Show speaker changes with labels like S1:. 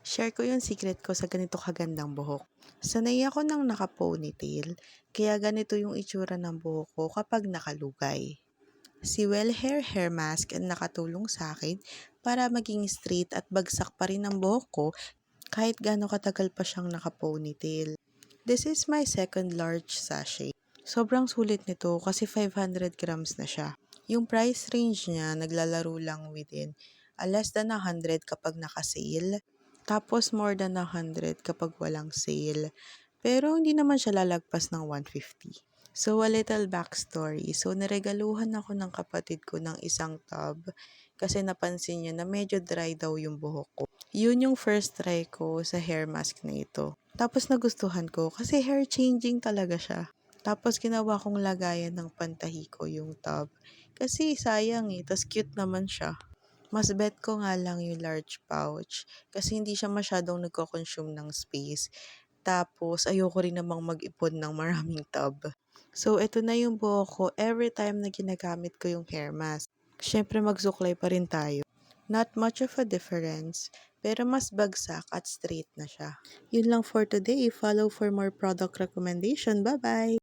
S1: Share ko yung secret ko sa ganito kagandang buhok. Sanay ako ng naka-ponytail, kaya ganito yung itsura ng buhok ko kapag nakalugay. Si Well Hair Mask ang nakatulong sa akin para maging straight at bagsak pa rin ang buhok ko kahit gaano katagal pa siyang naka-ponytail. This is my second large sachet. Sobrang sulit nito kasi 500 grams na siya. Yung price range niya naglalaro lang within less than 100 kapag naka-sale, tapos more than 100 kapag walang sale. Pero hindi naman siya lalagpas ng 150. So, a little backstory. So, naregaluhan ako ng kapatid ko ng isang tub kasi napansin niya na medyo dry daw yung buhok ko. Yun yung first try ko sa hair mask na ito. Tapos nagustuhan ko kasi hair changing talaga siya. Tapos ginawa kong lagayan ng pantahi ko yung tub. Kasi sayang tas cute naman siya. Mas bet ko nga lang yung large pouch kasi hindi siya masyadong nagko-consume ng space. Tapos ayoko rin namang mag-ipon ng maraming tub. So ito na yung buhok ko every time na ginagamit ko yung hair mask. Siyempre magsuklay pa rin tayo. Not much of a difference, pero mas bagsak at straight na siya. Yun lang for today. Follow for more product recommendation. Bye-bye!